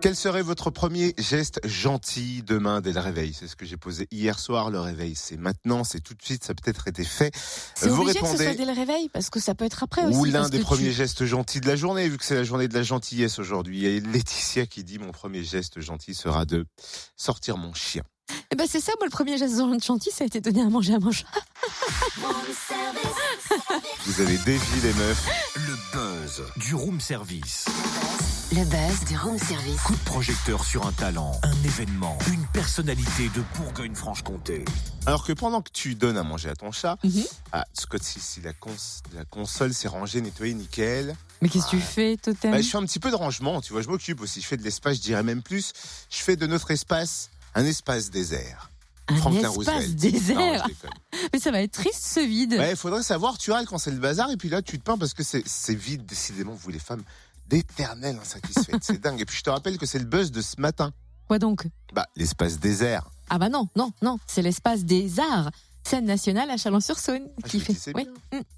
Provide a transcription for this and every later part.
Quel serait votre premier geste gentil demain dès le réveil? C'est ce que j'ai posé hier soir. Le réveil, c'est maintenant, c'est tout de suite, ça a peut-être été fait. C'est Vous obligé que ce soit répondez dès le réveil, parce que ça peut être après aussi. ou l'un parce des que premiers gestes gentils de la journée, vu que c'est la journée de la gentillesse aujourd'hui. Il y a Laetitia qui dit: mon premier geste gentil sera de sortir mon chien. Eh ben c'est ça, moi le premier geste gentil, ça a été donner à manger à mon chat. Vous avez dévié les meufs. Le buzz du room service. Le buzz du room service. Coup de projecteur sur un talent, un événement, une personnalité de Bourgogne-Franche-Comté. Alors que pendant que tu donnes à manger à ton chat, Mhm. Scott, si la console s'est rangée, nettoyée, nickel. Mais qu'est-ce que tu fais, Totem? Je fais un petit peu de rangement, tu vois, je m'occupe aussi. Je fais de l'espace, je dirais même plus. Je fais de notre espace un espace désert. Un Franklin espace Roosevelt. désert. Non, je déconne. Mais ça va être triste ce vide. Ouais, faudrait savoir, tu râles quand c'est le bazar, et puis là, tu te plains parce que c'est vide, décidément, vous les femmes, d'éternelles insatisfaites. C'est dingue. Et puis je te rappelle que c'est le buzz de ce matin. Quoi donc? L'espace désert. Ah bah non, c'est l'espace des arts. Scène nationale à Chalon-sur-Saône qui je fait. me dis, c'est Oui,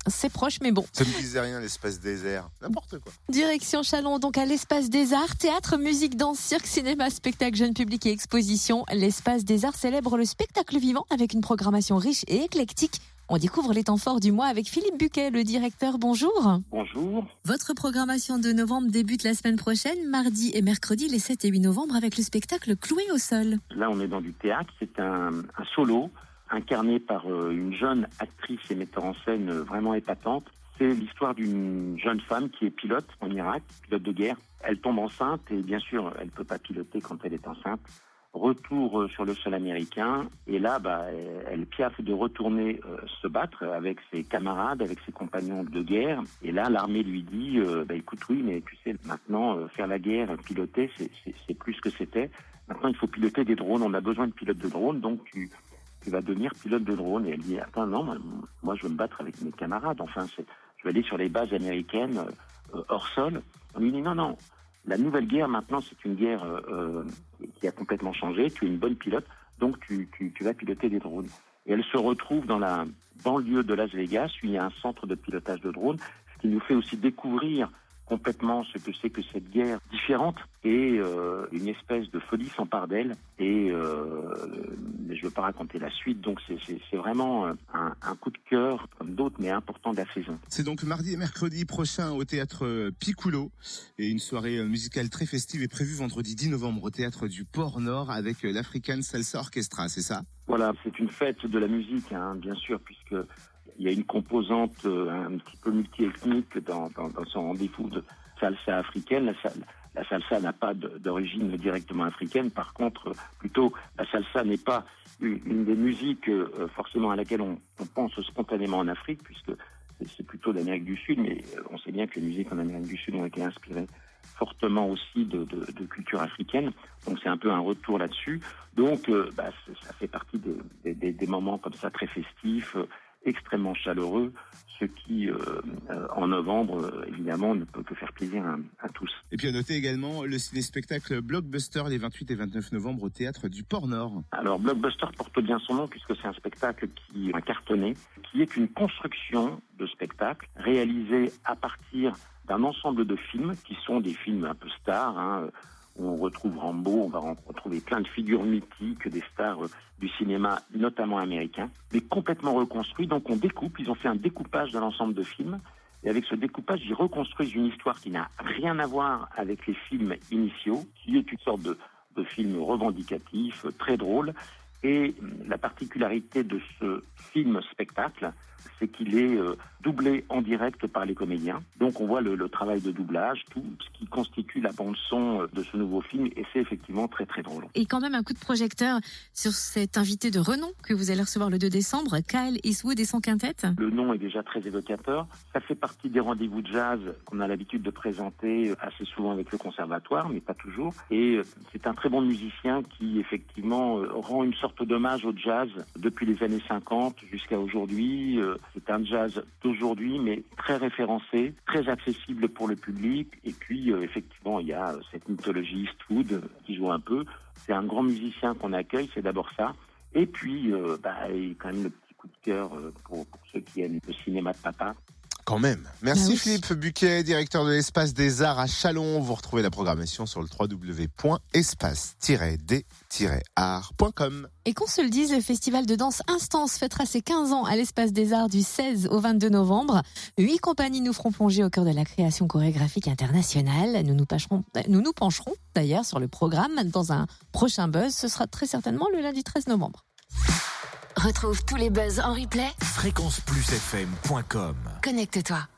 c'est proche, mais bon. Ça me disait rien, l'espace désert. N'importe quoi. Direction Chalon, donc à l'espace des arts, théâtre, musique, danse, cirque, cinéma, spectacle, jeune public et exposition. L'espace des arts célèbre le spectacle vivant avec une programmation riche et éclectique. On découvre les temps forts du mois avec Philippe Buquet, le directeur. Bonjour. Bonjour. Votre programmation de novembre débute la semaine prochaine, mardi et mercredi, les 7 et 8 novembre, avec le spectacle Cloué au sol. Là, on est dans du théâtre. C'est un solo incarné par une jeune actrice et metteur en scène vraiment épatante. C'est l'histoire d'une jeune femme qui est pilote en Irak, pilote de guerre. Elle tombe enceinte et bien sûr, elle ne peut pas piloter quand elle est enceinte. Retour sur le sol américain et là, elle piaffe de retourner se battre avec ses camarades, avec ses compagnons de guerre. Et là, l'armée lui dit écoute, oui, mais tu sais, maintenant, faire la guerre, piloter, c'est plus ce que c'était. Maintenant, il faut piloter des drones. On a besoin de pilotes de drones, donc tu vas devenir pilote de drone. Et elle dit, attends, non, moi je veux me battre avec mes camarades. Enfin, je vais aller sur les bases américaines hors sol. On lui dit, non, la nouvelle guerre maintenant, c'est une guerre qui a complètement changé. Tu es une bonne pilote, donc tu vas piloter des drones. Et elle se retrouve dans la banlieue de Las Vegas, où il y a un centre de pilotage de drones, ce qui nous fait aussi découvrir complètement ce que c'est que cette guerre différente et une espèce de folie s'empare d'elle et je ne veux pas raconter la suite, donc c'est vraiment un coup de cœur comme d'autres mais important de la saison. C'est donc mardi et mercredi prochain au théâtre Piccolo et une soirée musicale très festive est prévue vendredi 10 novembre au théâtre du Port-Nord avec l'African Salsa Orchestra, c'est ça? Voilà, c'est une fête de la musique, bien sûr, puisque il y a une composante un petit peu multi-ethnique dans son rendez-vous de salsa africaine. La salsa n'a pas d'origine directement africaine. Par contre, plutôt, la salsa n'est pas une des musiques forcément à laquelle on pense spontanément en Afrique, puisque c'est plutôt d'Amérique du Sud, mais on sait bien que les musiques en Amérique du Sud ont été inspirées fortement aussi de culture africaine. Donc c'est un peu un retour là-dessus. Donc ça fait partie des moments comme ça très festifs, extrêmement chaleureux, ce qui, en novembre, évidemment, ne peut que faire plaisir à tous. Et puis à noter également le ciné-spectacle Blockbuster les 28 et 29 novembre au théâtre du Port-Nord. Alors Blockbuster porte bien son nom puisque c'est un spectacle qui a cartonné, qui est une construction de spectacle réalisée à partir d'un ensemble de films qui sont des films un peu stars, où on retrouve Rambo, on va retrouver plein de figures mythiques, des stars du cinéma, notamment américain, mais complètement reconstruits. Donc on découpe, ils ont fait un découpage de l'ensemble de films, et avec ce découpage, ils reconstruisent une histoire qui n'a rien à voir avec les films initiaux, qui est une sorte de film revendicatif, très drôle. Et la particularité de ce film-spectacle, c'est qu'il est doublé en direct par les comédiens. Donc on voit le travail de doublage, tout ce qui constitue la bande-son de ce nouveau film, et c'est effectivement très très drôle. Et quand même un coup de projecteur sur cet invité de renom que vous allez recevoir le 2 décembre, Kyle Eastwood et son quintet. Le nom est déjà très évocateur. Ça fait partie des rendez-vous de jazz qu'on a l'habitude de présenter assez souvent avec le conservatoire, mais pas toujours. Et c'est un très bon musicien qui effectivement rend une sorte d'hommage au jazz depuis les années 50 jusqu'à aujourd'hui. C'est un jazz d'aujourd'hui, mais très référencé, très accessible pour le public. Et puis, effectivement, il y a cette mythologie Eastwood qui joue un peu. C'est un grand musicien qu'on accueille, c'est d'abord ça. Et puis, il y a quand même le petit coup de cœur pour ceux qui aiment le cinéma de papa. quand même. Merci oui. Philippe Buquet, directeur de l'Espace des Arts à Châlons. Vous retrouvez la programmation sur le www.espace-art.com. Et qu'on se le dise, le festival de danse Instance fêtera ses 15 ans à l'Espace des Arts du 16 au 22 novembre. 8 compagnies nous feront plonger au cœur de la création chorégraphique internationale. Nous nous pencherons d'ailleurs sur le programme dans un prochain buzz. Ce sera très certainement le lundi 13 novembre. Retrouve tous les buzz en replay. fréquenceplusfm.com. Connecte-toi.